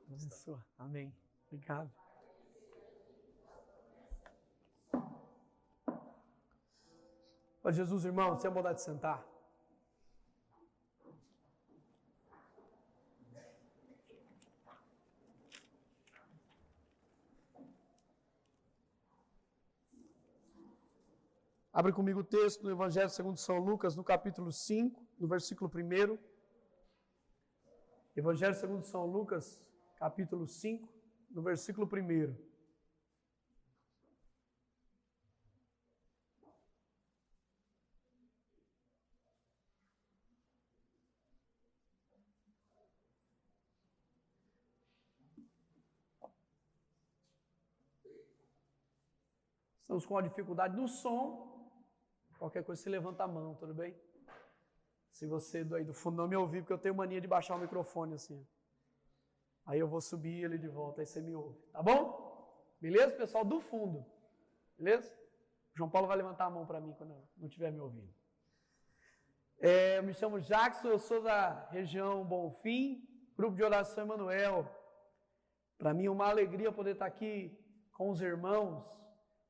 Abençoa. Amém. Obrigado. Ó Jesus, irmão, você é bondade de sentar. Abre comigo o texto do Evangelho segundo São Lucas, no capítulo 5, no versículo 1. Evangelho segundo São Lucas, capítulo 5, no versículo 1. Estamos com uma dificuldade no som. Qualquer coisa, você levanta a mão, tudo bem? Se você aí do fundo não me ouvir, porque eu tenho mania de baixar o microfone assim. Aí eu vou subir ele de volta, aí você me ouve. Tá bom? Beleza, pessoal do fundo? Beleza? O João Paulo vai levantar a mão para mim quando eu não estiver me ouvindo. Eu me chamo Jackson, eu sou da região Bonfim, grupo de oração Emanuel. Para mim é uma alegria poder estar aqui com os irmãos,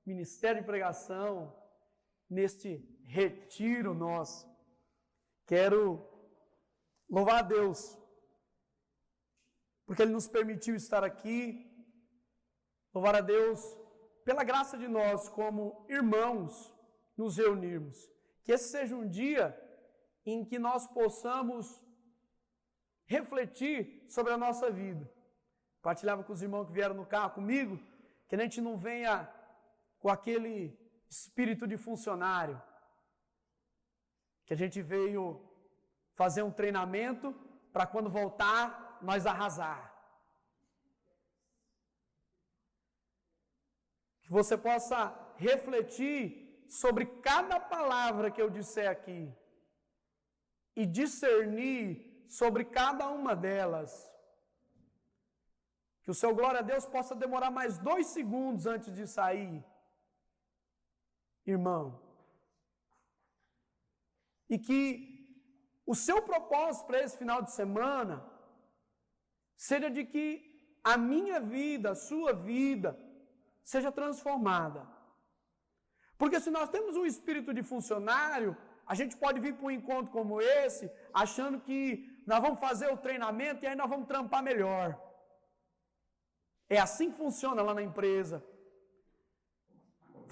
ministério de pregação, neste retiro nosso. Quero louvar a Deus, porque Ele nos permitiu estar aqui. Louvar a Deus pela graça de nós, como irmãos, nos reunirmos. Que esse seja um dia em que nós possamos refletir sobre a nossa vida. Compartilhava com os irmãos que vieram no carro comigo, que a gente não venha com aquele espírito de funcionário, que a gente veio fazer um treinamento para quando voltar, nós arrasar. Que você possa refletir sobre cada palavra que eu disser aqui e discernir sobre cada uma delas. Que o seu glória a Deus possa demorar mais 2 segundos antes de sair. Irmão, e que o seu propósito para esse final de semana seja de que a minha vida, a sua vida, seja transformada. Porque se nós temos um espírito de funcionário, a gente pode vir para um encontro como esse, achando que nós vamos fazer o treinamento e aí nós vamos trampar melhor. É assim que funciona lá na empresa.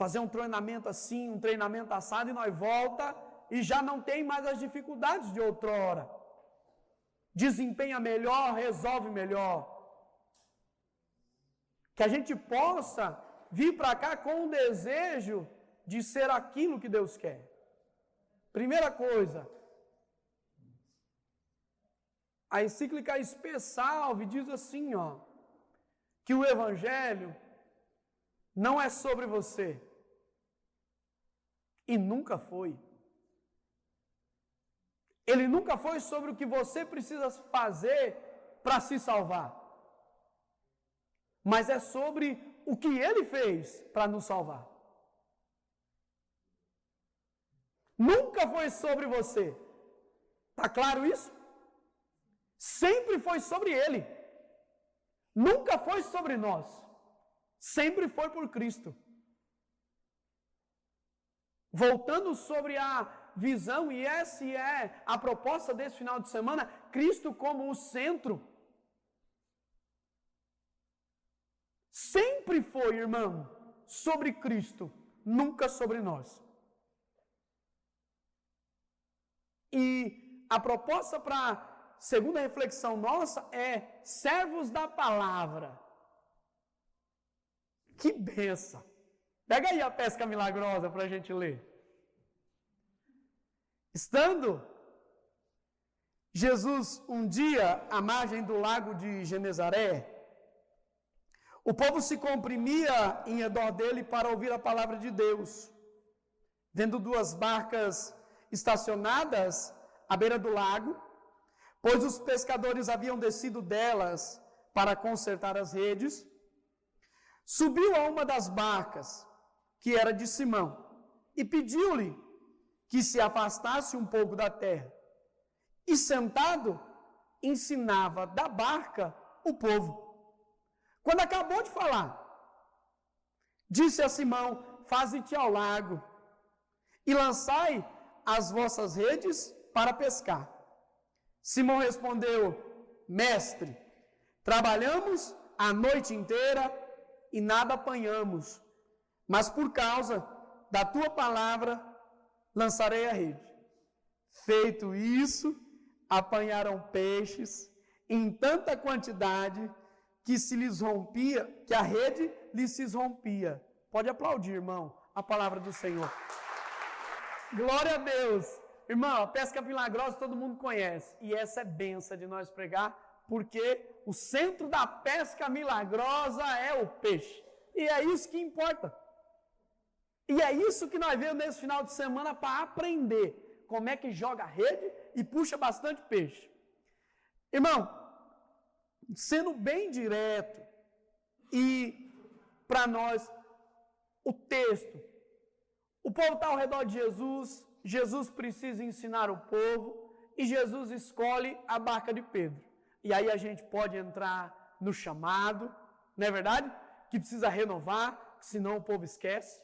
Fazer um treinamento assim, um treinamento assado, e nós volta e já não tem mais as dificuldades de outrora. Desempenha melhor, resolve melhor. Que a gente possa vir para cá com o desejo de ser aquilo que Deus quer. Primeira coisa, a encíclica Spe Salve diz assim, que o Evangelho não é sobre você. E nunca foi. Ele nunca foi sobre o que você precisa fazer para se salvar. Mas é sobre o que Ele fez para nos salvar. Nunca foi sobre você. Está claro isso? Sempre foi sobre Ele. Nunca foi sobre nós. Sempre foi por Cristo. Voltando sobre a visão, e essa é a proposta desse final de semana, Cristo como o centro. Sempre foi, irmão, sobre Cristo, nunca sobre nós. E a proposta para a segunda reflexão nossa é servos da palavra. Que benção! Pega aí a pesca milagrosa para a gente ler. Estando Jesus um dia à margem do lago de Genezaré, o povo se comprimia em redor dele para ouvir a palavra de Deus. Vendo 2 barcas estacionadas à beira do lago, pois os pescadores haviam descido delas para consertar as redes, subiu a uma das barcas, que era de Simão, e pediu-lhe que se afastasse um pouco da terra. E sentado, ensinava da barca o povo. Quando acabou de falar, disse a Simão: faze-te ao largo e lançai as vossas redes para pescar. Simão respondeu: Mestre, trabalhamos a noite inteira e nada apanhamos, mas por causa da tua palavra lançarei a rede. Feito isso, apanharam peixes em tanta quantidade que a rede lhes se rompia. Pode aplaudir, irmão, a palavra do Senhor. Glória a Deus. Irmão, a pesca milagrosa todo mundo conhece. E essa é benção de nós pregar, porque o centro da pesca milagrosa é o peixe. E é isso que importa. E é isso que nós vemos nesse final de semana para aprender como é que joga a rede e puxa bastante peixe. Irmão, sendo bem direto, e para nós, o texto, o povo está ao redor de Jesus, Jesus precisa ensinar o povo, e Jesus escolhe a barca de Pedro. E aí a gente pode entrar no chamado, não é verdade? Que precisa renovar, senão o povo esquece.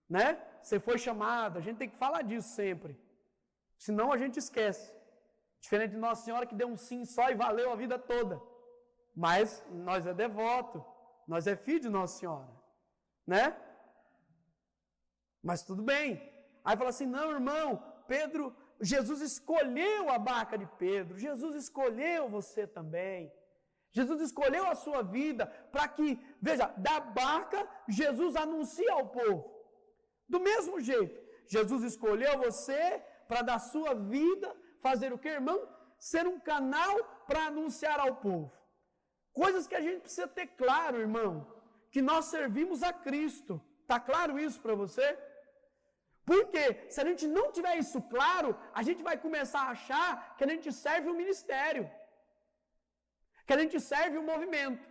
Né? Você foi chamado, a gente tem que falar disso sempre. Senão a gente esquece. Diferente de Nossa Senhora que deu um sim só e valeu a vida toda. Mas nós é devoto, nós é filho de Nossa Senhora. Né? Mas tudo bem. Aí fala assim, não, irmão, Jesus escolheu a barca de Pedro, Jesus escolheu você também. Jesus escolheu a sua vida para que, veja, da barca, Jesus anuncia ao povo. Do mesmo jeito, Jesus escolheu você para da sua vida fazer o que, irmão? Ser um canal para anunciar ao povo. Coisas que a gente precisa ter claro, irmão, que nós servimos a Cristo. Está claro isso para você? Porque se a gente não tiver isso claro, a gente vai começar a achar que a gente serve o ministério, que a gente serve o movimento.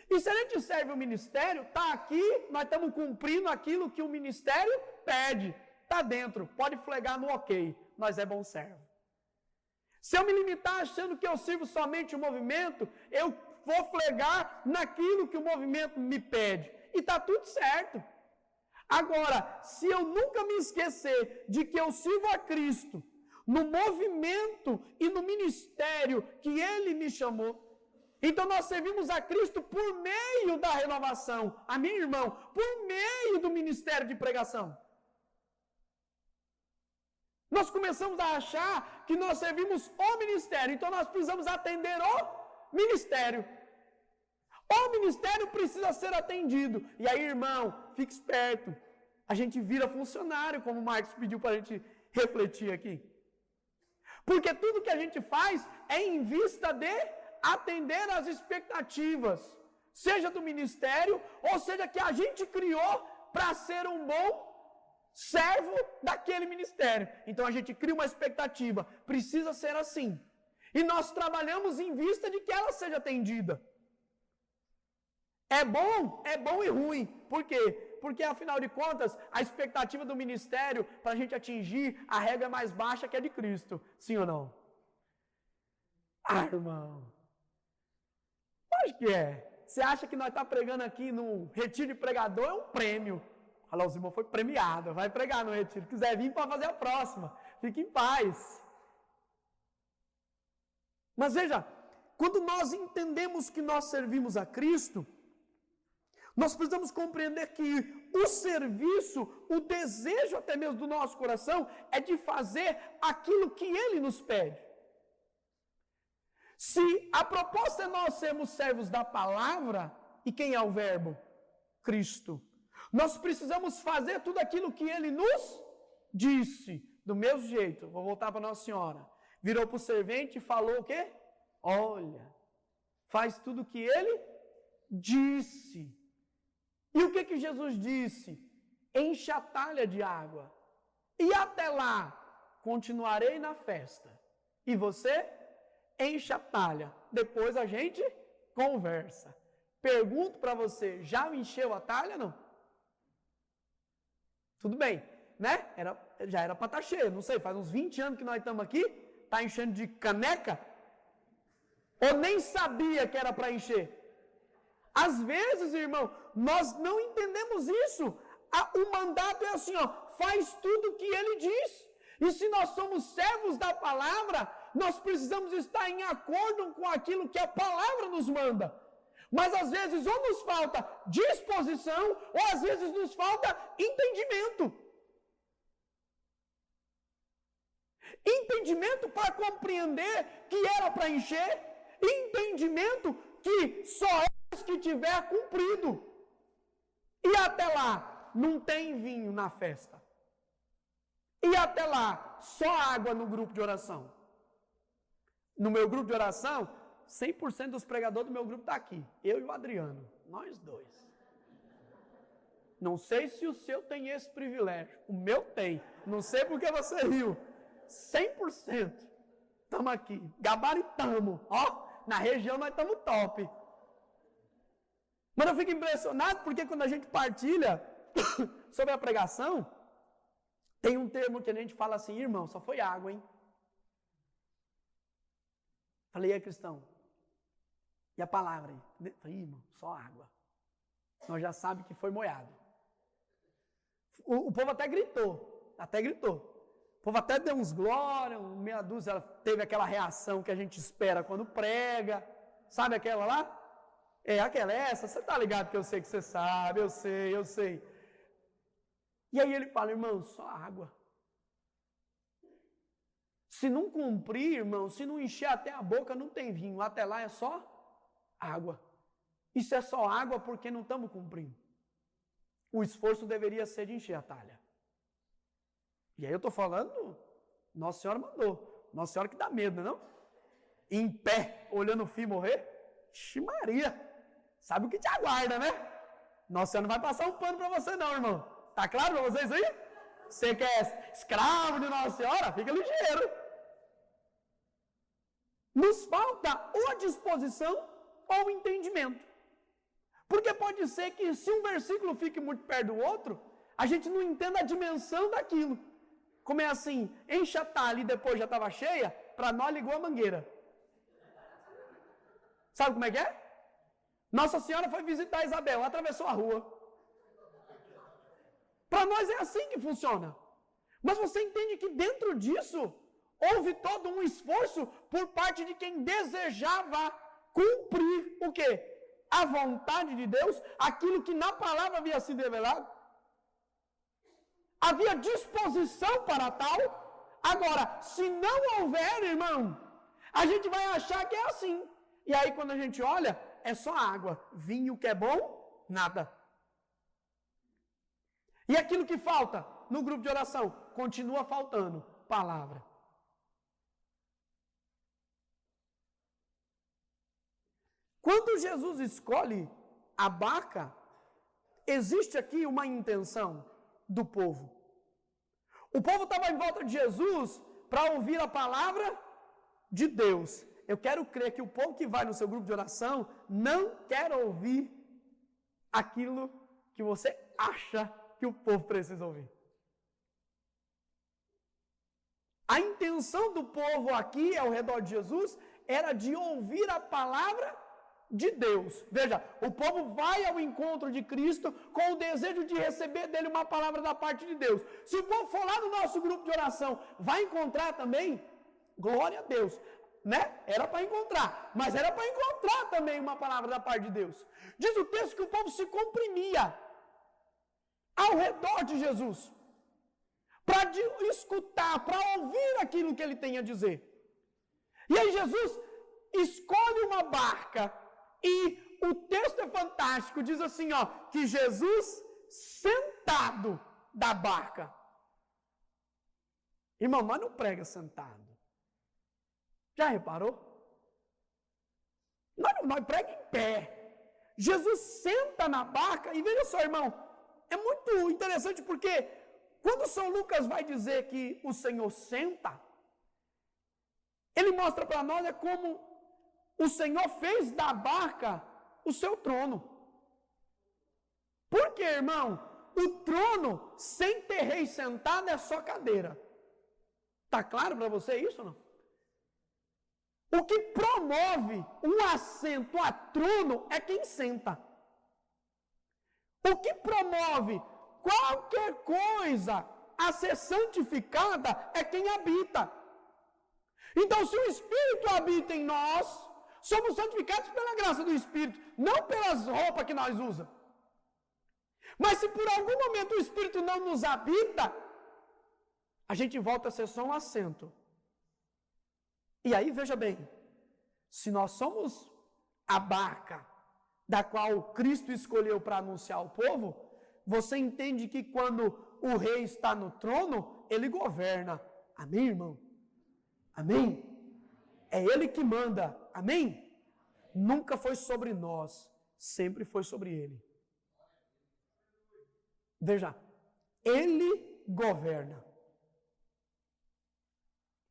E se a gente serve o ministério, está aqui, nós estamos cumprindo aquilo que o ministério pede. Está dentro, pode flegar no ok, nós é bom servo. Se eu me limitar achando que eu sirvo somente o movimento, eu vou flegar naquilo que o movimento me pede. E está tudo certo. Agora, se eu nunca me esquecer de que eu sirvo a Cristo no movimento e no ministério que Ele me chamou, então nós servimos a Cristo por meio da renovação. Amém, irmão? Por meio do ministério de pregação. Nós começamos a achar que nós servimos o ministério, então nós precisamos atender o ministério. O ministério precisa ser atendido. E aí, irmão, fique esperto. A gente vira funcionário, como o Marcos pediu para a gente refletir aqui. Porque tudo que a gente faz é em vista de atender às expectativas, seja do ministério, ou seja que a gente criou para ser um bom servo daquele ministério. Então a gente cria uma expectativa, precisa ser assim. E nós trabalhamos em vista de que ela seja atendida. É bom e ruim. Por quê? Porque, afinal de contas, a expectativa do ministério para a gente atingir a régua é mais baixa que a de Cristo. Sim ou não? Ah, irmão. Acho que é. Você acha que nós estamos pregando aqui no retiro de pregador? É um prêmio. Olha lá, o irmão foi premiado. Vai pregar no retiro. Se quiser vir, pode fazer a próxima. Fique em paz. Mas veja, quando nós entendemos que nós servimos a Cristo, nós precisamos compreender que o serviço, o desejo até mesmo do nosso coração, é de fazer aquilo que Ele nos pede. Se a proposta é nós sermos servos da palavra, e quem é o verbo? Cristo. Nós precisamos fazer tudo aquilo que Ele nos disse. Do mesmo jeito, vou voltar para Nossa Senhora. Virou para o servente e falou o quê? Olha, faz tudo o que Ele disse. E o que Jesus disse? Enche a talha de água. E até lá, continuarei na festa. E você? Enche a talha. Depois a gente conversa. Pergunto para você, já encheu a talha, não? Tudo bem, né? Já era para estar cheio. Não sei, faz uns 20 anos que nós estamos aqui. Está enchendo de caneca? Ou nem sabia que era para encher? Às vezes, irmão, nós não entendemos isso. O mandato é assim, ó, faz tudo o que ele diz. E se nós somos servos da palavra, nós precisamos estar em acordo com aquilo que a palavra nos manda. Mas às vezes ou nos falta disposição, ou às vezes nos falta entendimento. Entendimento para compreender que era para encher, entendimento que só é os que tiver cumprido. E até lá, não tem vinho na festa. E até lá, só água no grupo de oração. No meu grupo de oração, 100% dos pregadores do meu grupo está aqui. Eu e o Adriano, nós dois. Não sei se o seu tem esse privilégio. O meu tem. Não sei porque você riu. 100%. Estamos aqui. Gabaritamos. Ó, na região nós estamos top. Mas eu fico impressionado porque quando a gente partilha sobre a pregação, tem um termo que a gente fala assim, irmão, só foi água, hein? Falei, é cristão. E a palavra aí? Falei, irmão, só água. Nós já sabemos que foi molhado. O povo até gritou. O povo até deu uns glória, meia dúzia, ela teve aquela reação que a gente espera quando prega. Sabe aquela lá? Essa, você tá ligado que eu sei que você sabe, eu sei. E aí ele fala, irmão, só água. Se não cumprir, irmão, se não encher até a boca, não tem vinho. Até lá é só água. Isso é só água porque não estamos cumprindo. O esforço deveria ser de encher a talha. E aí eu estou falando, Nossa Senhora mandou. Nossa Senhora que dá medo, não? Em pé, olhando o filho morrer. Ixi Maria, sabe o que te aguarda, né? Nossa Senhora não vai passar um pano para você não, irmão. Tá claro para vocês aí? Você que é escravo de Nossa Senhora, fica ligeiro. Nos falta ou a disposição ou o entendimento. Porque pode ser que se um versículo fique muito perto do outro, a gente não entenda a dimensão daquilo. Como é assim, enche a talha e depois já estava cheia, para nós ligou a mangueira. Sabe como é que é? Nossa Senhora foi visitar Isabel, atravessou a rua. Para nós é assim que funciona. Mas você entende que dentro disso, houve todo um esforço por parte de quem desejava cumprir o quê? A vontade de Deus, aquilo que na palavra havia sido revelado. Havia disposição para tal. Agora, se não houver, irmão, a gente vai achar que é assim. E aí quando a gente olha, é só água. Vinho que é bom, nada. E aquilo que falta no grupo de oração, continua faltando palavra. Quando Jesus escolhe a barca, existe aqui uma intenção do povo. O povo estava em volta de Jesus para ouvir a palavra de Deus. Eu quero crer que o povo que vai no seu grupo de oração não quer ouvir aquilo que você acha que o povo precisa ouvir. A intenção do povo aqui ao redor de Jesus era de ouvir a palavra de Deus. Veja, o povo vai ao encontro de Cristo com o desejo de receber dele uma palavra da parte de Deus. Se o povo for lá no nosso grupo de oração, vai encontrar também? Glória a Deus. Né? Era para encontrar, mas era para encontrar também uma palavra da parte de Deus. Diz o texto que o povo se comprimia ao redor de Jesus para escutar, para ouvir aquilo que ele tem a dizer. E aí Jesus escolhe uma barca e o texto é fantástico, diz assim, ó, que Jesus sentado da barca. Irmão, nós não prega sentado. Já reparou? Nós prega em pé. Jesus senta na barca e veja só, irmão, é muito interessante porque quando São Lucas vai dizer que o Senhor senta, ele mostra para nós como o Senhor fez da barca o seu trono. Por quê, irmão? O trono, sem ter rei sentado, é só cadeira. Está claro para você isso ou não? O que promove um assento a trono é quem senta. O que promove qualquer coisa a ser santificada é quem habita. Então, se o Espírito habita em nós, somos santificados pela graça do Espírito, não pelas roupas que nós usamos. Mas se por algum momento o Espírito não nos habita, a gente volta a ser só um assento. E aí, veja bem, se nós somos a barca da qual Cristo escolheu para anunciar ao povo, você entende que quando o rei está no trono, ele governa. Amém, irmão? Amém? É ele que manda. Amém? Nunca foi sobre nós, sempre foi sobre ele. Veja, ele governa.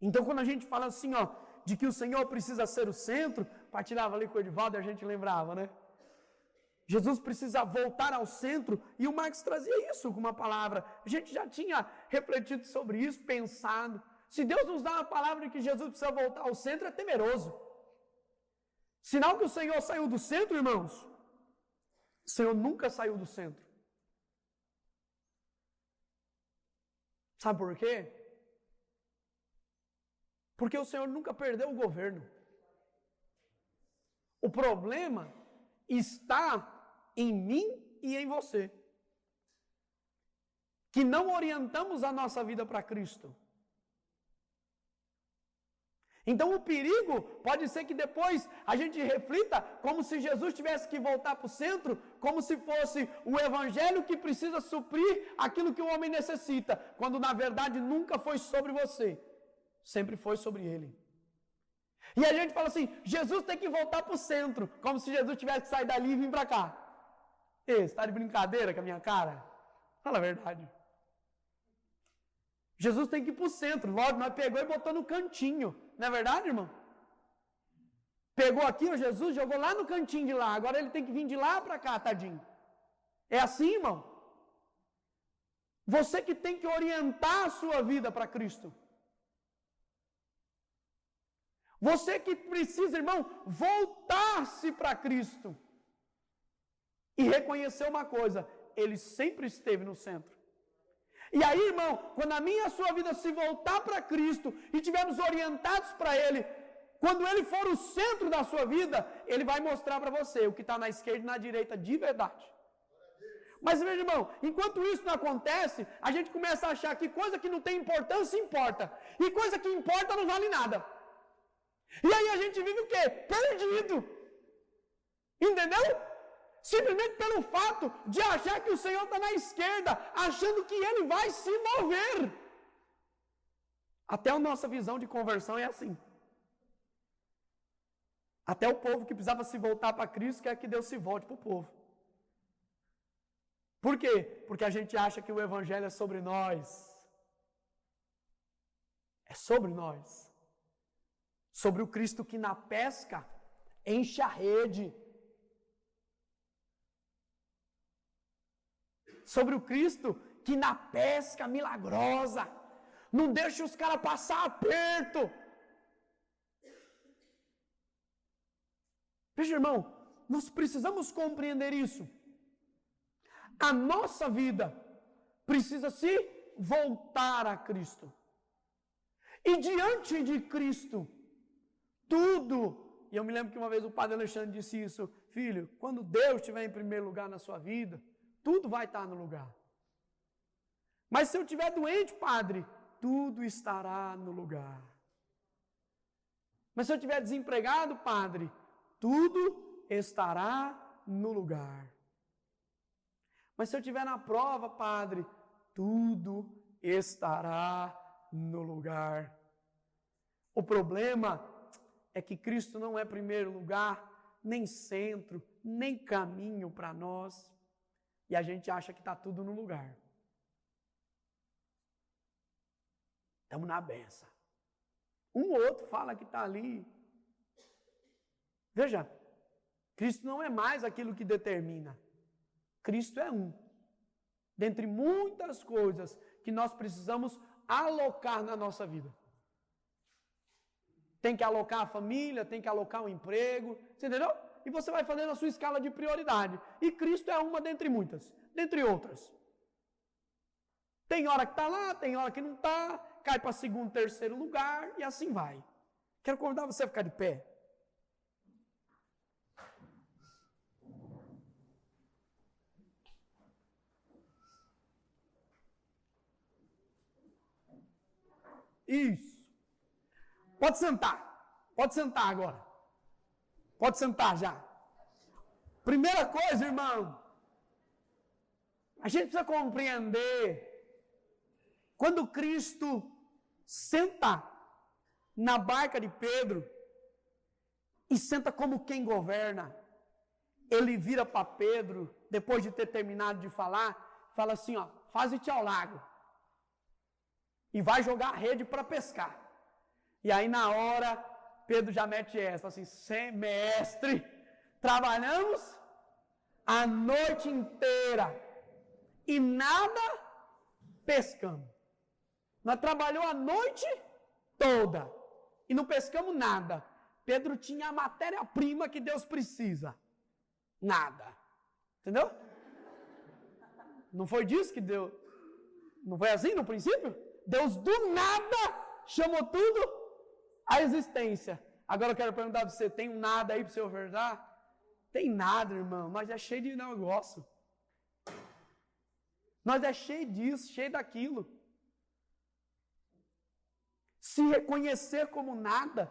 Então, quando a gente fala assim, ó, de que o Senhor precisa ser o centro, partilhava ali com o Edivaldo e a gente lembrava, né? Jesus precisa voltar ao centro, e o Marcos trazia isso com uma palavra. A gente já tinha refletido sobre isso, pensado. Se Deus nos dá uma palavra de que Jesus precisa voltar ao centro, é temeroso. Sinal que o Senhor saiu do centro, irmãos. O Senhor nunca saiu do centro. Sabe por quê? Porque o Senhor nunca perdeu o governo. O problema está em mim e em você, que não orientamos a nossa vida para Cristo. Então o perigo pode ser que depois a gente reflita como se Jesus tivesse que voltar para o centro, como se fosse o evangelho que precisa suprir aquilo que o homem necessita, quando na verdade nunca foi sobre você, sempre foi sobre ele. E a gente fala assim, Jesus tem que voltar para o centro, como se Jesus tivesse que sair dali e vir para cá. Ei, você está de brincadeira com a minha cara? Fala a verdade. Jesus tem que ir para o centro, logo, mas pegou e botou no cantinho. Não é verdade, irmão? Pegou aqui o Jesus, jogou lá no cantinho de lá, agora ele tem que vir de lá para cá, tadinho. É assim, irmão? Você que tem que orientar a sua vida para Cristo. Você que precisa, irmão, voltar-se para Cristo. E reconhecer uma coisa, ele sempre esteve no centro. E aí, irmão, quando a minha e a sua vida se voltar para Cristo e tivermos orientados para Ele, quando Ele for o centro da sua vida, Ele vai mostrar para você o que está na esquerda e na direita de verdade. Mas veja, irmão, enquanto isso não acontece, a gente começa a achar que coisa que não tem importância importa. E coisa que importa não vale nada. E aí a gente vive o quê? Perdido. Entendeu? Simplesmente pelo fato de achar que o Senhor está na esquerda, achando que Ele vai se mover. Até a nossa visão de conversão é assim. Até o povo que precisava se voltar para Cristo quer que Deus se volte para o povo. Por quê? Porque a gente acha que o Evangelho é sobre nós. É sobre nós. Sobre o Cristo que na pesca enche a rede. Sobre o Cristo que na pesca milagrosa não deixa os caras passar aperto. Veja, irmão, nós precisamos compreender isso. A nossa vida precisa se voltar a Cristo. E diante de Cristo, tudo, e eu me lembro que uma vez o padre Alexandre disse isso, filho, quando Deus estiver em primeiro lugar na sua vida, tudo vai estar no lugar. Mas se eu estiver doente, padre, tudo estará no lugar. Mas se eu estiver desempregado, padre, tudo estará no lugar. Mas se eu estiver na prova, padre, tudo estará no lugar. O problema é que Cristo não é primeiro lugar, nem centro, nem caminho para nós. E a gente acha que está tudo no lugar. Estamos na benção. Um ou outro fala que está ali. Veja, Cristo não é mais aquilo que determina. Cristo é um. Dentre muitas coisas que nós precisamos alocar na nossa vida. Tem que alocar a família, tem que alocar o emprego, você entendeu? E você vai fazendo a sua escala de prioridade. E Cristo é uma dentre muitas, dentre outras. Tem hora que está lá, tem hora que não está, cai para segundo, terceiro lugar e assim vai. Quero convidar você a ficar de pé. Isso. Pode sentar agora. Pode sentar já. Primeira coisa, irmão, a gente precisa compreender, quando Cristo senta na barca de Pedro e senta como quem governa, ele vira para Pedro, depois de ter terminado de falar, fala assim, ó, faze-te ao lago e vai jogar a rede para pescar. E aí na hora, Pedro já mete essa, assim, mestre, trabalhamos a noite inteira e nada pescamos. Nós trabalhamos a noite toda e não pescamos nada. Pedro tinha a matéria-prima que Deus precisa. Nada. Entendeu? Não foi disso que Deus... Não foi assim no princípio? Deus do nada chamou tudo à existência. Agora eu quero perguntar para você, tem um nada aí para você ofertar? Tem nada, irmão. Nós é cheio de negócio. Nós é cheio disso, cheio daquilo. Se reconhecer como nada,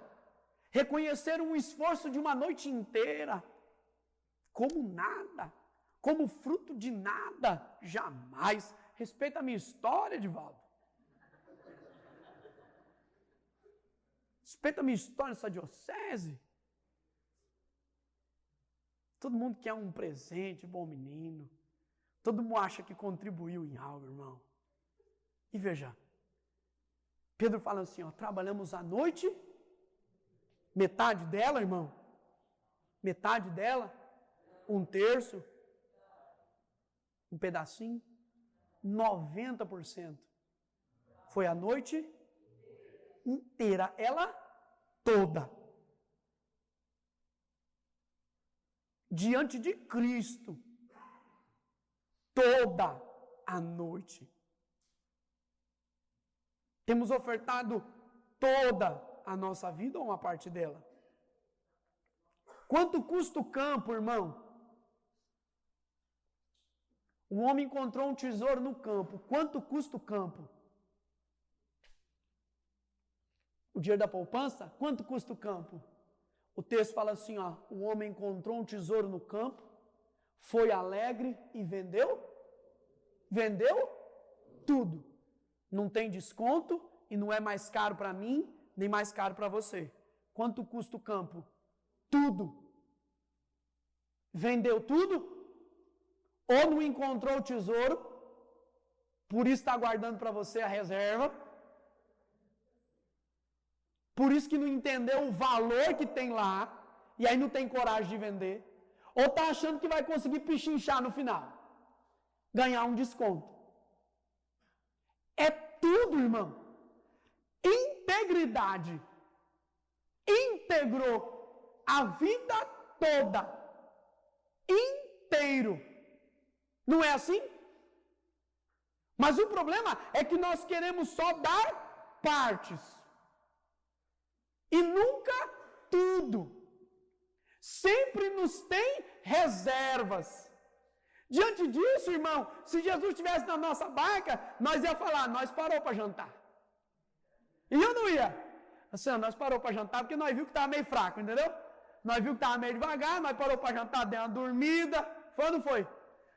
reconhecer um esforço de uma noite inteira, como nada, como fruto de nada, jamais. Respeita a minha história, Edivaldo. Respeita a minha história nessa diocese. Todo mundo quer um presente, bom menino. Todo mundo acha que contribuiu em algo, irmão. E veja, Pedro fala assim, ó, trabalhamos a noite, metade dela, irmão, metade dela, um terço, um pedacinho, 90% foi a noite inteira, ela toda. Diante de Cristo, toda a noite. Temos ofertado toda a nossa vida ou uma parte dela? Quanto custa o campo, irmão? O homem encontrou um tesouro no campo. Quanto custa o campo? O dinheiro da poupança? Quanto custa o campo? O texto fala assim, ó, o homem encontrou um tesouro no campo, foi alegre e vendeu tudo. Não tem desconto e não é mais caro para mim, nem mais caro para você. Quanto custa o campo? Tudo. Vendeu tudo? Ou não encontrou o tesouro, por isso está guardando para você a reserva, por isso que não entendeu o valor que tem lá, e aí não tem coragem de vender, ou está achando que vai conseguir pichinchar no final, ganhar um desconto. É tudo, irmão. Integridade. Integrou a vida toda. Inteiro. Não é assim? Mas o problema é que nós queremos só dar partes. E nunca tudo. Sempre nos tem reservas. Diante disso, irmão, se Jesus estivesse na nossa barca, nós ia falar, nós parou para jantar. E eu não ia. Assim, nós parou para jantar porque nós viu que estava meio fraco, entendeu? Nós viu que estava meio devagar, nós parou para jantar, deu uma dormida. Foi ou não foi?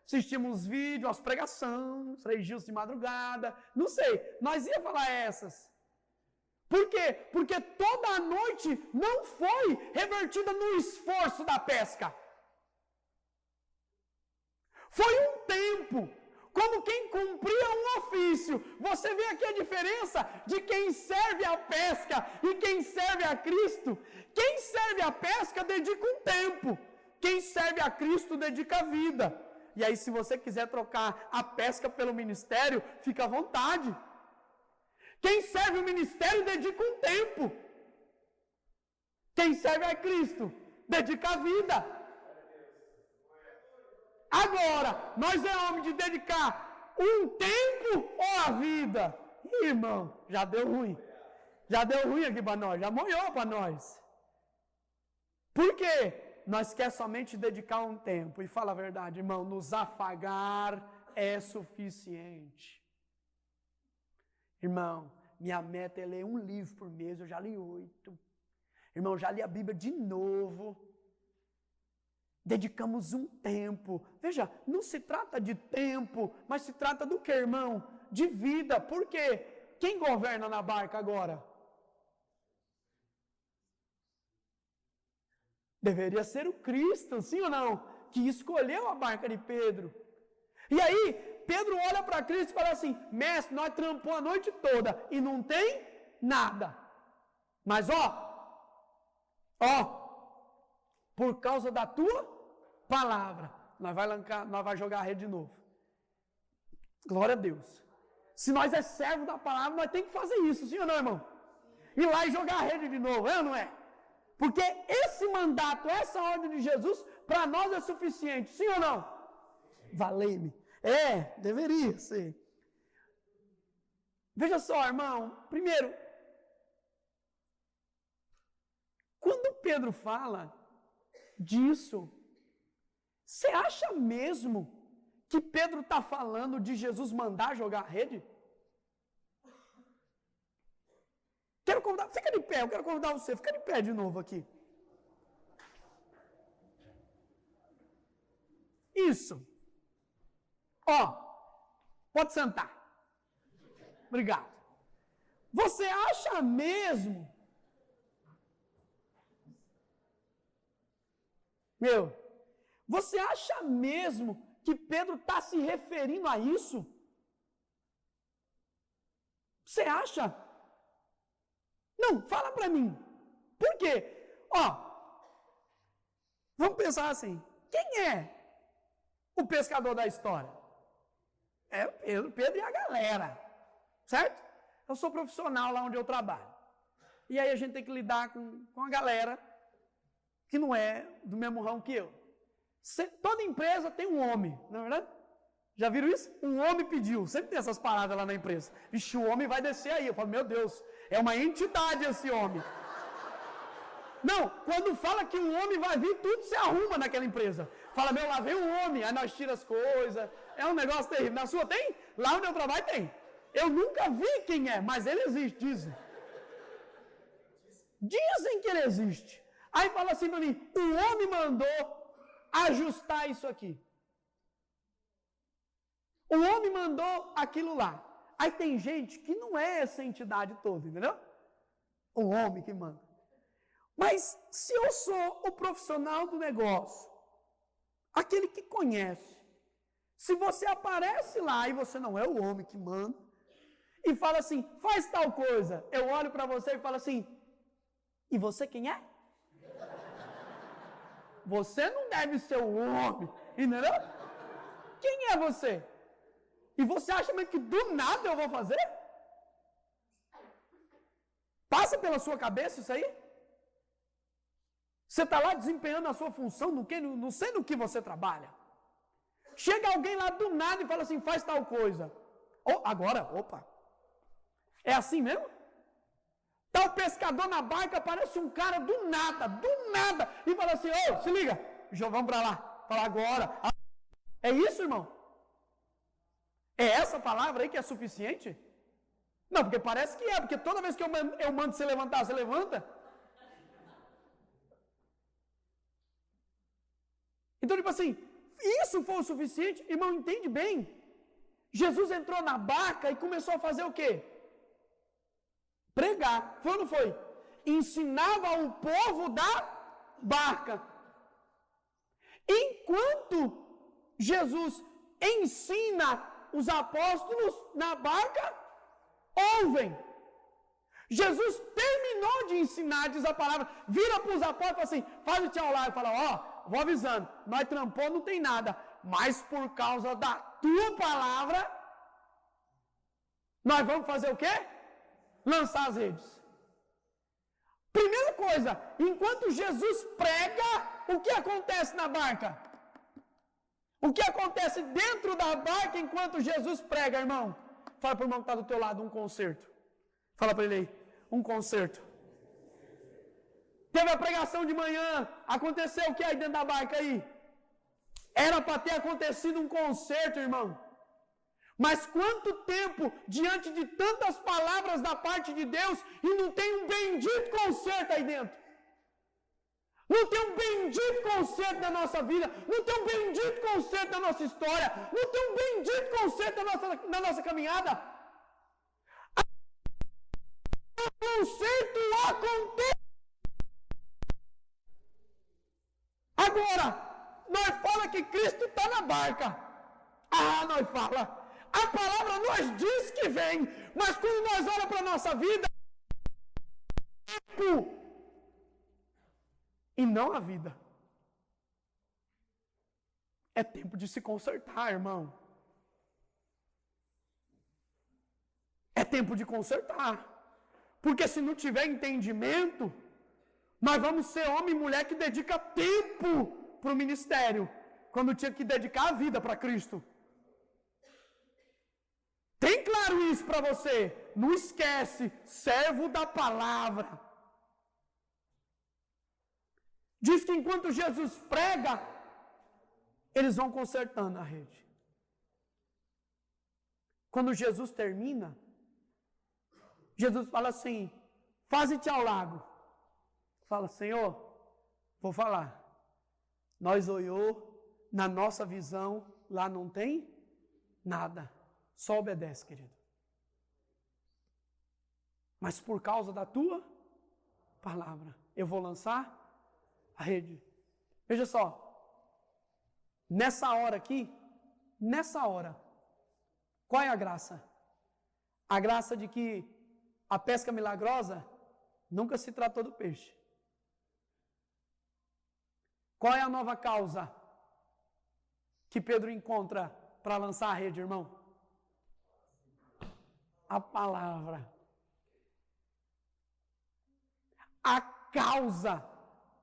Assistimos uns vídeos, umas pregações, 3 dias de madrugada, não sei. Nós ia falar essas. Por quê? Porque toda a noite não foi revertida no esforço da pesca. Foi um tempo, como quem cumpria um ofício. Você vê aqui a diferença de quem serve a pesca e quem serve a Cristo. Quem serve a pesca dedica um tempo. Quem serve a Cristo dedica a vida. E aí, se você quiser trocar a pesca pelo ministério, fica à vontade. Quem serve o ministério dedica um tempo. Quem serve a Cristo, dedica a vida. Agora, nós é homem de dedicar um tempo ou a vida? Irmão, já deu ruim. Já deu ruim aqui para nós, já molhou para nós. Por quê? Nós quer somente dedicar um tempo. E fala a verdade, irmão, nos afagar é suficiente. Irmão, minha meta é ler um livro por mês, eu já li 8. Irmão, já li a Bíblia de novo. Dedicamos um tempo. Veja, não se trata de tempo, mas se trata do que, irmão? De vida. Por quê? Quem governa na barca agora? Deveria ser o Cristo, sim ou não? Que escolheu a barca de Pedro. E aí, Pedro olha para Cristo e fala assim: mestre, nós trampamos a noite toda e não tem nada. Mas ó, por causa da tua palavra, nós vai jogar a rede de novo. Glória a Deus. Se nós é servo da palavra, nós temos que fazer isso, sim ou não, irmão? Ir lá e jogar a rede de novo, é ou não é? Porque esse mandato, essa ordem de Jesus, para nós é suficiente, sim ou não? Valei-me. Deveria ser. Veja só, irmão, primeiro, quando Pedro fala disso, você acha mesmo que Pedro está falando de Jesus mandar jogar a rede? Quero convidar, fica de pé, eu quero convidar você, fica de pé de novo aqui. Isso. Pode sentar. Obrigado. Você acha mesmo, você acha mesmo que Pedro está se referindo a isso? Você acha? Não, fala para mim. Por quê? Vamos pensar assim. Quem é o pescador da história? É Pedro e a galera. Certo? Eu sou profissional lá onde eu trabalho. E aí a gente tem que lidar com a galera que não é do mesmo ramo que eu. Toda empresa tem um homem, não é verdade? Já viram isso? Um homem pediu. Sempre tem essas paradas lá na empresa. Vixe, o homem vai descer aí. Eu falo, meu Deus, é uma entidade esse homem. Não, quando fala que um homem vai vir, tudo se arruma naquela empresa. Fala, lá vem um homem, aí nós tiramos as coisas. É um negócio terrível. Na sua tem? Lá onde eu trabalho tem. Eu nunca vi quem é, mas ele existe, dizem. Dizem que ele existe. Aí fala assim para mim, o homem mandou ajustar isso aqui. O homem mandou aquilo lá. Aí tem gente que não é essa entidade toda, entendeu? O homem que manda. Mas se eu sou o profissional do negócio, aquele que conhece, se você aparece lá e você não é o homem que manda, e fala assim, faz tal coisa, eu olho para você e falo assim, e você quem é? Você não deve ser o homem, entendeu? Quem é você? E você acha mesmo que do nada eu vou fazer? Passa pela sua cabeça isso aí? Você está lá desempenhando a sua função, não sei no que você trabalha. Chega alguém lá do nada e fala assim, faz tal coisa. Opa. É assim mesmo? Tá o pescador na barca, aparece um cara do nada, e fala assim, se liga, vamos para lá. Fala agora. É isso, irmão? É essa palavra aí que é suficiente? Não, porque parece que porque toda vez que eu mando você levantar, você levanta. Então, tipo assim, isso foi o suficiente? Irmão, entende bem? Jesus entrou na barca e começou a fazer o quê? Pregar. Foi ou não foi? Ensinava o povo da barca. Enquanto Jesus ensina os apóstolos na barca, ouvem. Jesus terminou de ensinar, diz a palavra, vira para os apóstolos e fala assim, faz o tchau lá, e fala, vou avisando, nós trampou, não tem nada, mas por causa da tua palavra, nós vamos fazer o quê? Lançar as redes. Primeira coisa, enquanto Jesus prega, o que acontece na barca? O que acontece dentro da barca enquanto Jesus prega, irmão? Fala para o irmão que está do teu lado, um concerto. Fala para ele aí, um concerto. Teve a pregação de manhã, aconteceu o que aí dentro da barca aí? Era para ter acontecido um concerto, irmão. Mas quanto tempo diante de tantas palavras da parte de Deus e não tem um bendito concerto aí dentro? Não tem um bendito concerto na nossa vida, não tem um bendito concerto na nossa história, não tem um bendito concerto na nossa caminhada. O concerto acontece. Agora, nós fala que Cristo está na barca. Nós fala. A palavra nos diz que vem, mas quando nós olhamos para a nossa vida, e não a vida. É tempo de se consertar, irmão. É tempo de consertar. Porque se não tiver entendimento, nós vamos ser homem e mulher que dedica tempo para o ministério, quando tinha que dedicar a vida para Cristo. Tem claro isso para você? Não esquece, servo da palavra. Diz que enquanto Jesus prega, eles vão consertando a rede. Quando Jesus termina, Jesus fala assim, faze-te ao lago. Fala, Senhor, vou falar. Nós olhou, na nossa visão, lá não tem nada. Só obedece, querido. Mas por causa da tua palavra, eu vou lançar a rede. Veja só. Nessa hora aqui, qual é a graça? A graça de que a pesca milagrosa nunca se tratou do peixe. Qual é a nova causa que Pedro encontra para lançar a rede, irmão? A palavra. A causa.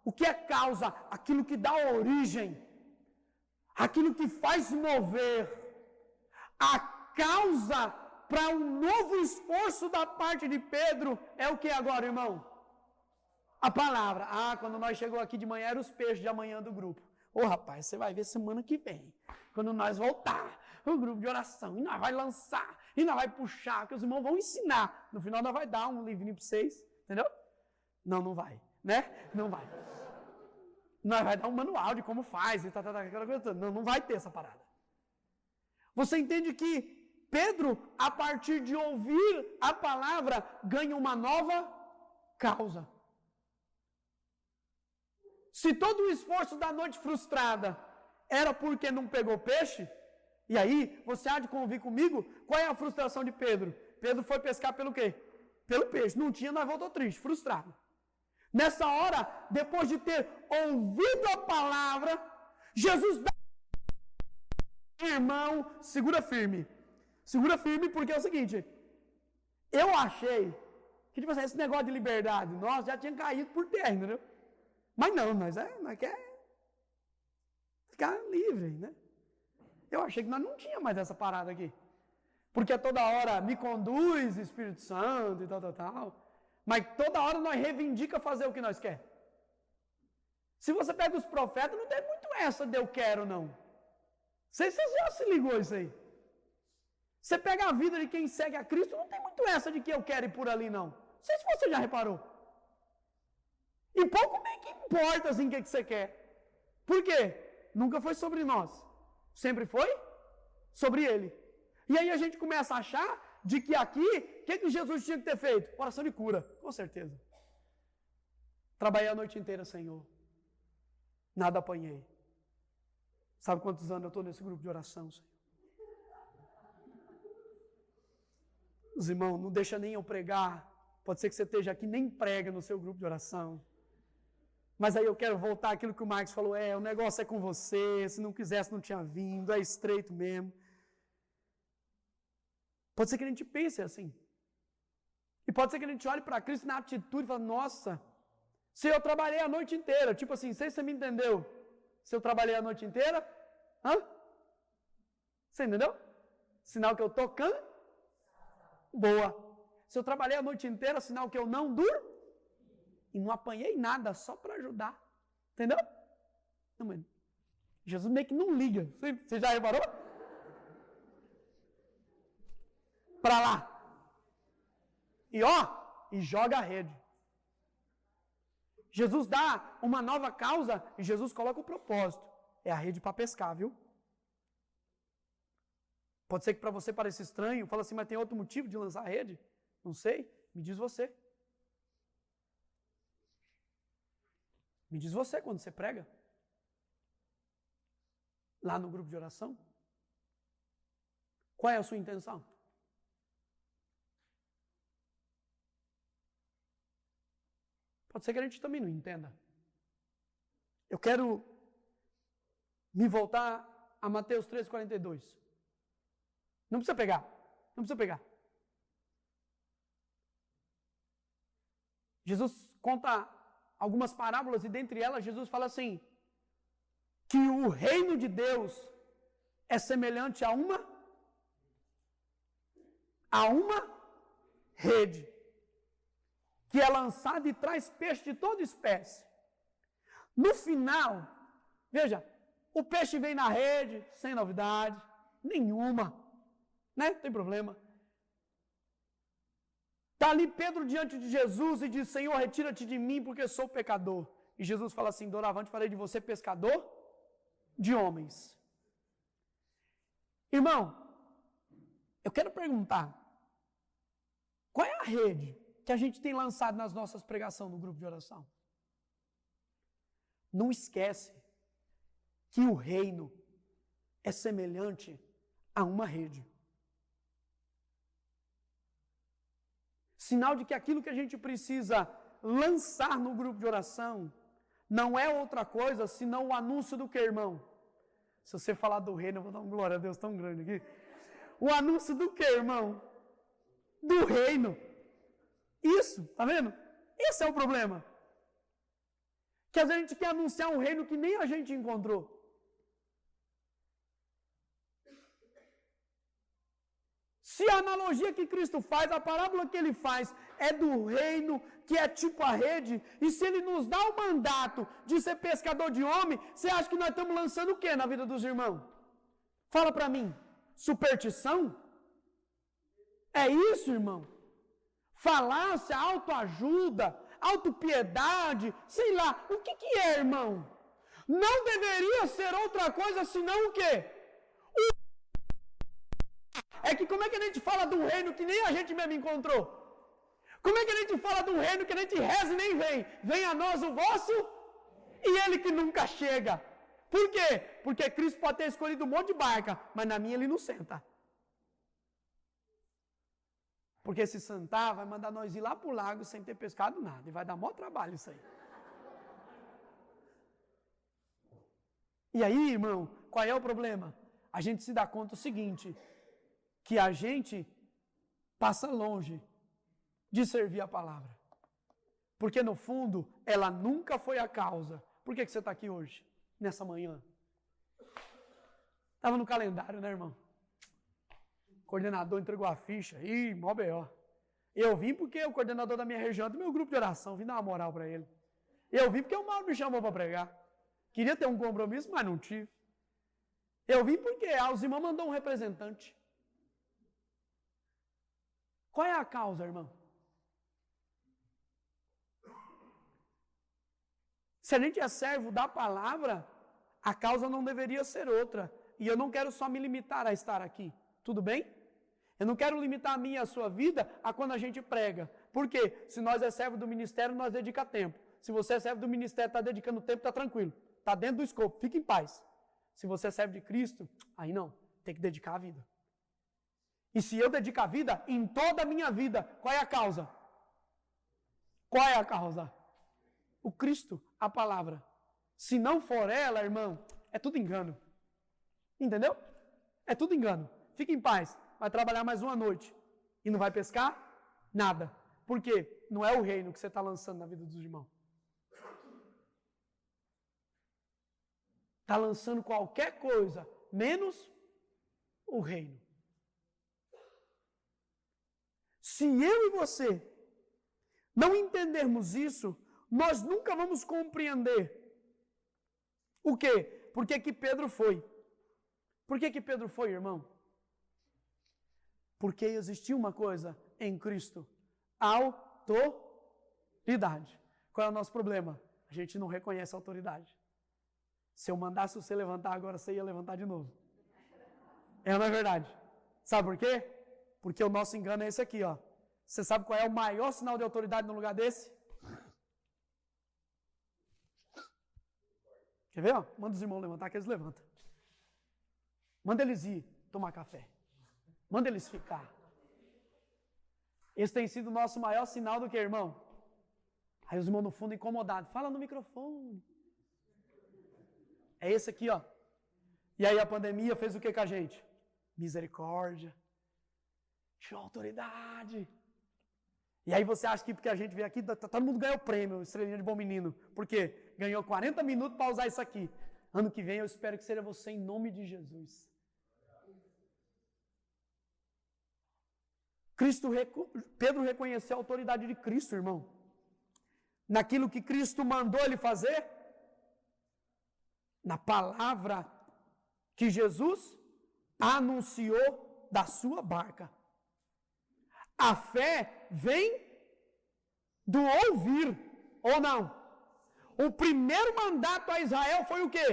O que é causa? Aquilo que dá origem. Aquilo que faz mover. A causa para um novo esforço da parte de Pedro é o que agora, irmão? A palavra. Quando nós chegamos aqui de manhã, eram os peixes de amanhã do grupo. Rapaz, você vai ver semana que vem. Quando nós voltar, o grupo de oração, e nós vai lançar, e nós vai puxar, que os irmãos vão ensinar. No final nós vai dar um livrinho para vocês, entendeu? Não vai, né? Não vai. Nós vai dar um manual de como faz, e aquela coisa toda. Não vai ter essa parada. Você entende que Pedro, a partir de ouvir a palavra, ganha uma nova causa. Se todo o esforço da noite frustrada era porque não pegou peixe, e aí, você há de convir comigo, qual é a frustração de Pedro? Pedro foi pescar pelo quê? Pelo peixe. Não tinha, nós voltou triste, frustrado. Nessa hora, depois de ter ouvido a palavra, Jesus dá... Irmão, segura firme. Segura firme porque é o seguinte, eu achei que tipo assim, esse negócio de liberdade, nós já tinha caído por terra, entendeu? Mas não, nós quer ficar livre, né? Eu achei que nós não tínhamos mais essa parada aqui. Porque toda hora me conduz, Espírito Santo e tal. Mas toda hora nós reivindica fazer o que nós quer. Se você pega os profetas, não tem muito essa de eu quero, não. Você já se ligou isso aí? Você pega a vida de quem segue a Cristo, não tem muito essa de que eu quero ir por ali, não. Não sei se você já reparou. E pouco bem que importa assim o que você quer. Por quê? Nunca foi sobre nós. Sempre foi sobre Ele. E aí a gente começa a achar de que aqui, o que Jesus tinha que ter feito? Oração de cura, com certeza. Trabalhei a noite inteira, Senhor. Nada apanhei. Sabe quantos anos eu estou nesse grupo de oração, Senhor? Os irmãos, não deixa nem eu pregar. Pode ser que você esteja aqui, nem prega no seu grupo de oração. Mas aí eu quero voltar àquilo que o Marcos falou, o negócio é com você, se não quisesse não tinha vindo, é estreito mesmo. Pode ser que a gente pense assim. E pode ser que a gente olhe para Cristo na atitude e fale, nossa, Se eu trabalhei a noite inteira, tipo assim, não sei se você me entendeu. Se eu trabalhei a noite inteira, você entendeu? Sinal que eu tô boa. Se eu trabalhei a noite inteira, sinal que eu não durmo e não apanhei nada, só para ajudar. Entendeu? Não, mano. Jesus meio que não liga. Você já reparou? Para lá. E joga a rede. Jesus dá uma nova causa e Jesus coloca o propósito. É a rede para pescar, viu? Pode ser que para você pareça estranho, fala assim, mas tem outro motivo de lançar a rede? Não sei, me diz você. Me diz você quando você prega. Lá no grupo de oração. Qual é a sua intenção? Pode ser que a gente também não entenda. Eu quero me voltar a Mateus 3,42. Não precisa pegar. Não precisa pegar. Jesus conta algumas parábolas e dentre elas Jesus fala assim, que o reino de Deus é semelhante a uma rede que é lançada e traz peixe de toda espécie. No final, veja, o peixe vem na rede, sem novidade nenhuma, né? Não tem problema. Está ali Pedro diante de Jesus e diz, Senhor, retira-te de mim porque sou pecador. E Jesus fala assim, doravante farei de você pescador de homens. Irmão, eu quero perguntar, qual é a rede que a gente tem lançado nas nossas pregações no grupo de oração? Não esquece que o reino é semelhante a uma rede. Sinal de que aquilo que a gente precisa lançar no grupo de oração não é outra coisa senão o anúncio do que, irmão? Se você falar do reino, eu vou dar uma glória a Deus tão grande aqui. O anúncio do que, irmão? Do reino. Isso, tá vendo? Esse é o problema. Que às vezes a gente quer anunciar um reino que nem a gente encontrou. Se a analogia que Cristo faz, a parábola que ele faz é do reino, que é tipo a rede, e se ele nos dá o mandato de ser pescador de homem, você acha que nós estamos lançando o que na vida dos irmãos? Fala para mim. Superstição? É isso, irmão? Falácia, autoajuda, autopiedade, sei lá. O que é, irmão? Não deveria ser outra coisa senão o quê? É que como é que a gente fala de um reino que nem a gente mesmo encontrou? Como é que a gente fala de um reino que a gente reza e nem vem? Vem a nós o vosso e ele que nunca chega. Por quê? Porque Cristo pode ter escolhido um monte de barca, mas na minha ele não senta. Porque se sentar, vai mandar nós ir lá para o lago sem ter pescado nada. E vai dar maior trabalho isso aí. E aí, irmão, qual é o problema? A gente se dá conta o seguinte, que a gente passa longe de servir a palavra. Porque no fundo, ela nunca foi a causa. Por que você está aqui hoje, nessa manhã? Estava no calendário, né, irmão? O coordenador entregou a ficha. Ih, mó B.O. Eu vim porque o coordenador da minha região é do meu grupo de oração. Vim dar uma moral para ele. Eu vim porque o Mauro me chamou para pregar. Queria ter um compromisso, mas não tive. Eu vim porque a Alzima mandou um representante. Qual é a causa, irmão? Se a gente é servo da palavra, a causa não deveria ser outra. E eu não quero só me limitar a estar aqui. Tudo bem? Eu não quero limitar a minha e a sua vida a quando a gente prega. Por quê? Se nós é servo do ministério, nós dedica tempo. Se você é servo do ministério, está dedicando tempo, está tranquilo. Está dentro do escopo, fica em paz. Se você é servo de Cristo, aí não, tem que dedicar a vida. E se eu dedicar a vida, em toda a minha vida, qual é a causa? Qual é a causa? O Cristo, a palavra. Se não for ela, irmão, é tudo engano. Entendeu? É tudo engano. Fique em paz. Vai trabalhar mais uma noite. E não vai pescar? Nada. Por quê? Não é o reino que você está lançando na vida dos irmãos. está lançando qualquer coisa, menos o reino. Se eu e você não entendermos isso, nós nunca vamos compreender o quê? Por que que Pedro foi? Por que que Pedro foi, irmão? Porque existia uma coisa em Cristo, autoridade. Qual é o nosso problema? A gente não reconhece a autoridade. Se eu mandasse você levantar agora, você ia levantar de novo. É ou não é verdade? Sabe por quê? Porque o nosso engano é esse aqui, ó. Você sabe qual é o maior sinal de autoridade no lugar desse? Quer ver? Ó? Manda os irmãos levantar, que eles levantam. Manda eles ir tomar café. Manda eles ficar. Esse tem sido o nosso maior sinal do que, irmão? Aí os irmãos no fundo incomodados. Fala no microfone. É esse aqui, ó. E aí a pandemia fez o que com a gente? Misericórdia. Tirou autoridade. E aí você acha que porque a gente veio aqui, todo mundo ganhou o prêmio, estrelinha de bom menino. Por quê? Ganhou 40 minutos para usar isso aqui. Ano que vem eu espero que seja você em nome de Jesus. Pedro reconheceu a autoridade de Cristo, irmão. Naquilo que Cristo mandou ele fazer. Na palavra que Jesus anunciou da sua barca. A fé vem do ouvir, ou não? O primeiro mandato a Israel foi o quê?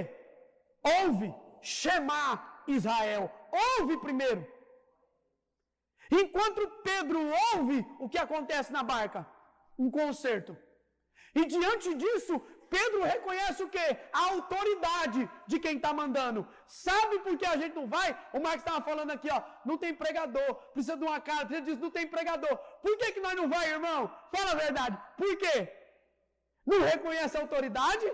Ouve, chamar Israel. Ouve primeiro. Enquanto Pedro ouve, o que acontece na barca? Um concerto. E diante disso, Pedro reconhece o quê? A autoridade de quem está mandando. Sabe por que a gente não vai? O Marcos estava falando aqui, ó, não tem pregador, precisa de uma casa, precisa disso, não tem pregador. Por que que nós não vai, irmão? Fala a verdade. Por quê? Não reconhece a autoridade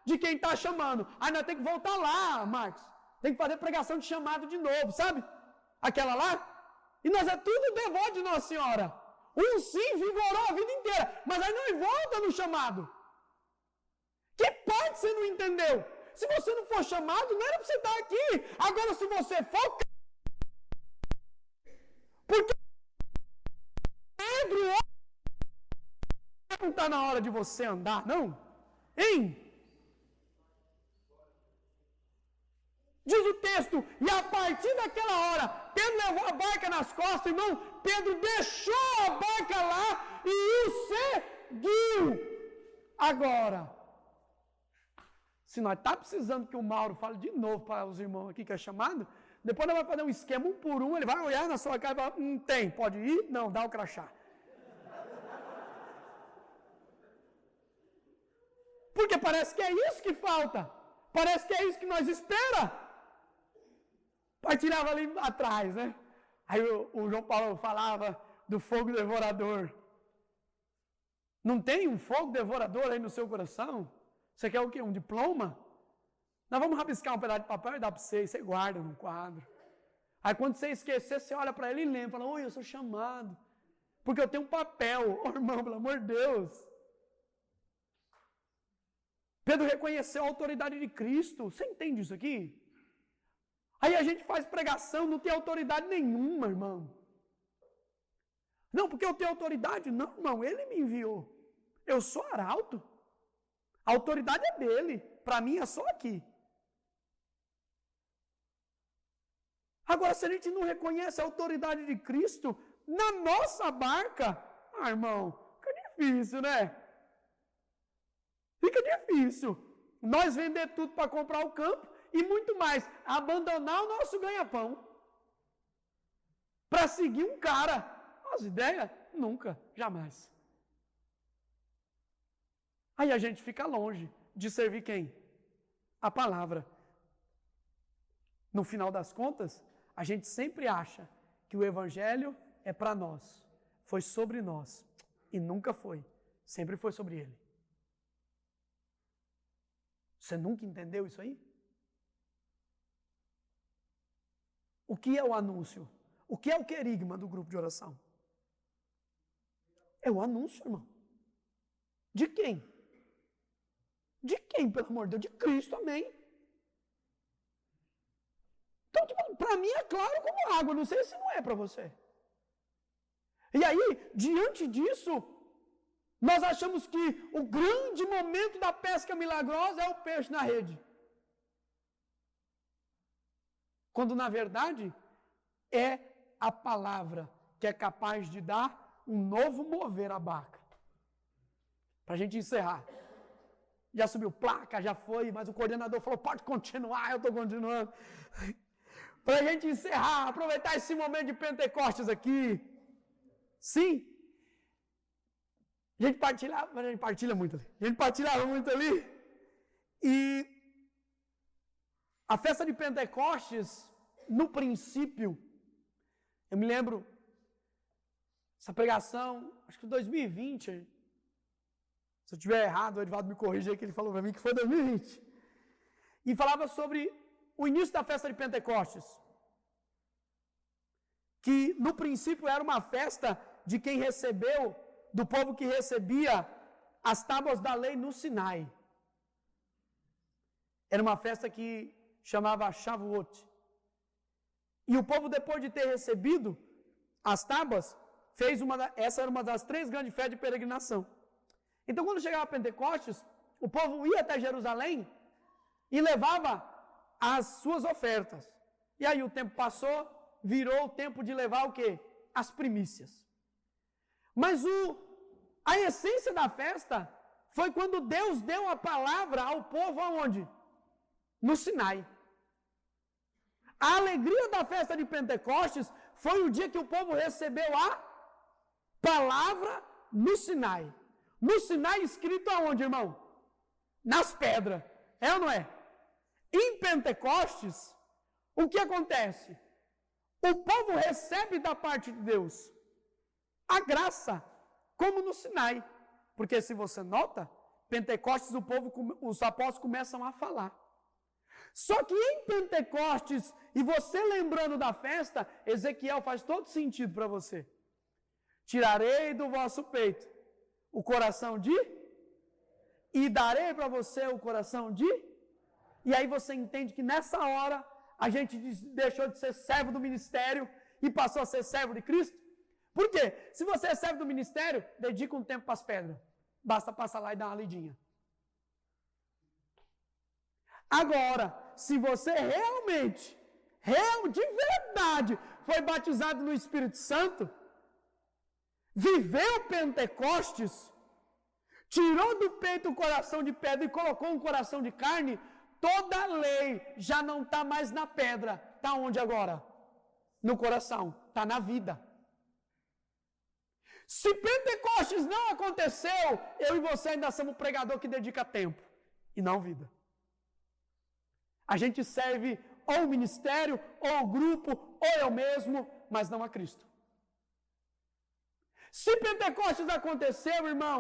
de quem está chamando. Aí nós temos que voltar lá, Marcos. Tem que fazer pregação de chamado de novo, sabe? Aquela lá. E nós é tudo devoto de Nossa Senhora. Um sim vigorou a vida inteira, mas aí nós volta no chamado. Que parte você não entendeu? Se você não for chamado, não era para você estar aqui. Agora, se você for, porque Pedro não está na hora de você andar, não? Hein? Diz o texto, e a partir daquela hora, Pedro levou a barca nas costas, irmão. Pedro deixou a barca lá e o seguiu. Agora, se nós está precisando que o Mauro fale de novo para os irmãos aqui que é chamado, depois nós vamos fazer um esquema um por um, ele vai olhar na sua cara e falar, tem, pode ir? Não, dá o crachá. Porque parece que é isso que falta. Parece que é isso que nós espera. Pai tirava ali atrás, né? Aí o João Paulo falava do fogo devorador. Não tem um fogo devorador aí no seu coração? Você quer o quê? Um diploma? Nós vamos rabiscar um pedaço de papel e dá para você, e você guarda num quadro. Aí quando você esquecer, você olha para ele e lembra, fala, oi, eu sou chamado. Porque eu tenho um papel. Oh, irmão, pelo amor de Deus. Pedro reconheceu a autoridade de Cristo. Você entende isso aqui? Aí a gente faz pregação, não tem autoridade nenhuma, irmão. Não, porque eu tenho autoridade. Não, irmão, ele me enviou. Eu sou arauto. A autoridade é dele. Para mim é só aqui. Agora, se a gente não reconhece a autoridade de Cristo na nossa barca, irmão, fica difícil, né? Fica difícil. Nós vender tudo para comprar o campo e muito mais. Abandonar o nosso ganha-pão. Para seguir um cara. As ideias? Nunca, jamais. Aí a gente fica longe de servir quem? A palavra. No final das contas, a gente sempre acha que o evangelho é para nós. Foi sobre nós. E nunca foi. Sempre foi sobre ele. Você nunca entendeu isso aí? O que é o anúncio? O que é o querigma do grupo de oração? É o anúncio, irmão. De quem? De quem, pelo amor de Deus? De Cristo, amém. Para mim é claro como água, não sei se não é para você. E aí, diante disso, nós achamos que o grande momento da pesca milagrosa é o peixe na rede. Quando, na verdade, é a palavra que é capaz de dar um novo mover à barca. Para a gente encerrar. Já subiu placa, já foi, mas o coordenador falou, pode continuar, eu estou continuando. Para a gente encerrar, aproveitar esse momento de Pentecostes aqui. Sim. A gente partilha muito ali. A gente partilhava muito ali. E a festa de Pentecostes, no princípio, eu me lembro, essa pregação, acho que 2020, se eu estiver errado, o Edvaldo me corrige aí que ele falou para mim que foi 2020. E falava sobre o início da festa de Pentecostes. Que no princípio era uma festa de quem recebeu, do povo que recebia as tábuas da lei no Sinai. Era uma festa que chamava Shavuot. E o povo, depois de ter recebido as tábuas, essa era uma das 3 grandes festas de peregrinação. Então, quando chegava Pentecostes, o povo ia até Jerusalém e levava as suas ofertas. E aí o tempo passou, virou o tempo de levar o quê? As primícias. Mas a essência da festa foi quando Deus deu a palavra ao povo aonde? No Sinai. A alegria da festa de Pentecostes foi o dia que o povo recebeu a palavra no Sinai. No Sinai escrito aonde, irmão? Nas pedras. É ou não é? Em Pentecostes, o que acontece? O povo recebe da parte de Deus a graça, como no Sinai. Porque se você nota, Pentecostes os apóstolos começam a falar. Só que em Pentecostes, e você lembrando da festa, Ezequiel faz todo sentido para você. Tirarei do vosso peito o coração de, e darei para você o coração de, e aí você entende que nessa hora a gente deixou de ser servo do ministério e passou a ser servo de Cristo. Por quê? Se você é servo do ministério, dedica um tempo para as pedras. Basta passar lá e dar uma lidinha. Agora, se você realmente, de verdade, foi batizado no Espírito Santo, viveu Pentecostes, tirou do peito o coração de pedra e colocou um coração de carne, toda a lei já não está mais na pedra. Está onde agora? No coração. Está na vida. Se Pentecostes não aconteceu, eu e você ainda somos um pregador que dedica tempo e não vida. A gente serve ou o ministério, ou o grupo, ou eu mesmo, mas não a Cristo. Se Pentecostes aconteceu, irmão,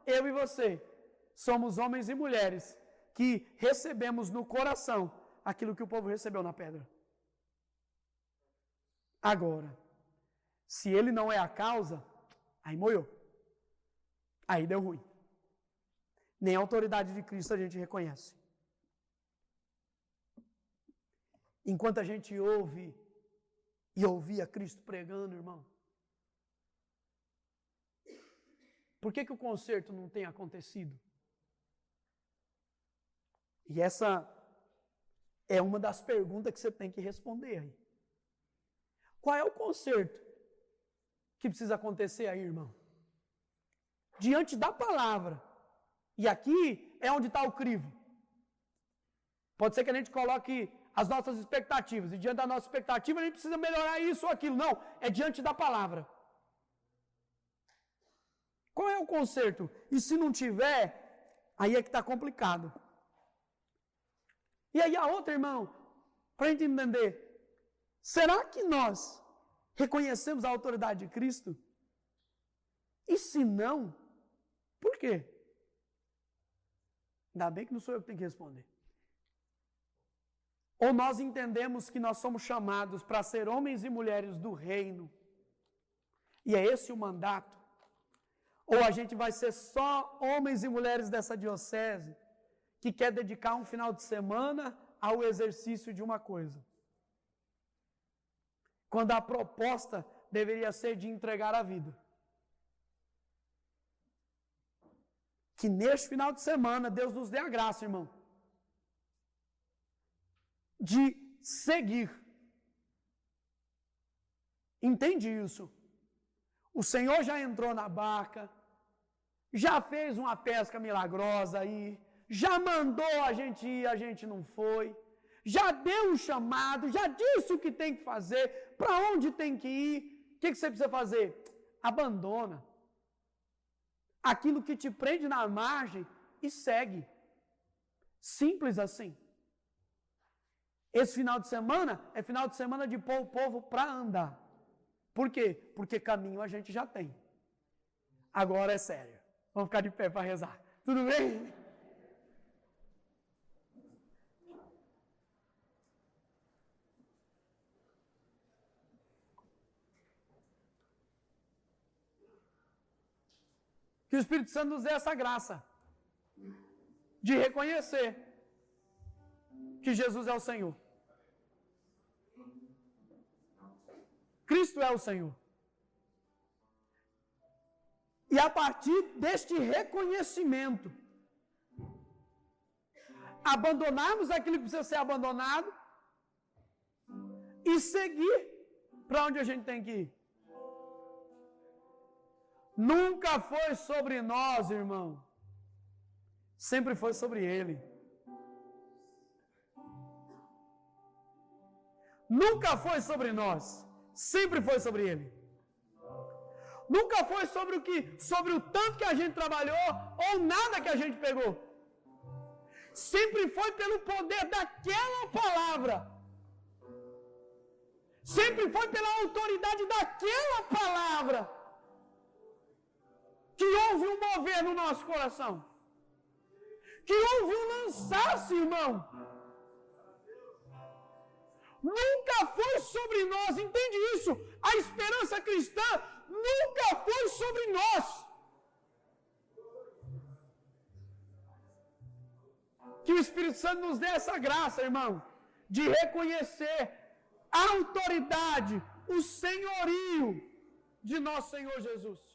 eu e você somos homens e mulheres que recebemos no coração aquilo que o povo recebeu na pedra. Agora, se ele não é a causa, aí moiou. Aí deu ruim. Nem a autoridade de Cristo a gente reconhece. Enquanto a gente ouve e ouvia Cristo pregando, irmão, por que o conserto não tem acontecido? E essa é uma das perguntas que você tem que responder aí. Qual é o conserto que precisa acontecer aí, irmão? Diante da palavra. E aqui é onde está o crivo. Pode ser que a gente coloque as nossas expectativas. E diante da nossa expectativa, a gente precisa melhorar isso ou aquilo. Não, é diante da palavra. Qual é o conserto? E se não tiver, aí é que está complicado. E aí a outra, irmão, para a gente entender, será que nós reconhecemos a autoridade de Cristo? E se não, por quê? Ainda bem que não sou eu que tenho que responder. Ou nós entendemos que nós somos chamados para ser homens e mulheres do reino, e é esse o mandato, ou a gente vai ser só homens e mulheres dessa diocese, que quer dedicar um final de semana ao exercício de uma coisa. quando a proposta deveria ser de entregar a vida. Que neste final de semana Deus nos dê a graça, irmão, de seguir. Entende isso? O Senhor já entrou na barca, já fez uma pesca milagrosa aí, já mandou a gente ir, a gente não foi, já deu um chamado, já disse o que tem que fazer, para onde tem que ir. O que você precisa fazer? Abandona aquilo que te prende na margem e segue. Simples assim. Esse final de semana é final de semana de pôr o povo para andar. Por quê? Porque caminho a gente já tem. Agora é sério. Vamos ficar de pé para rezar. Tudo bem? Que o Espírito Santo nos dê essa graça de reconhecer que Jesus é o Senhor. Cristo é o Senhor. E a partir deste reconhecimento, abandonarmos aquilo que precisa ser abandonado e seguir para onde a gente tem que ir. Nunca foi sobre nós, irmão. Sempre foi sobre Ele. Nunca foi sobre nós. Sempre foi sobre Ele. Nunca foi sobre o tanto que a gente trabalhou ou nada que a gente pegou. Sempre foi pelo poder daquela palavra. Sempre foi pela autoridade daquela palavra que houve um mover no nosso coração. Que houve um lançar-se, irmão. Nunca foi sobre nós, entende isso? A esperança cristã nunca foi sobre nós. Que o Espírito Santo nos dê essa graça, irmão, de reconhecer a autoridade, o senhorio de nosso Senhor Jesus.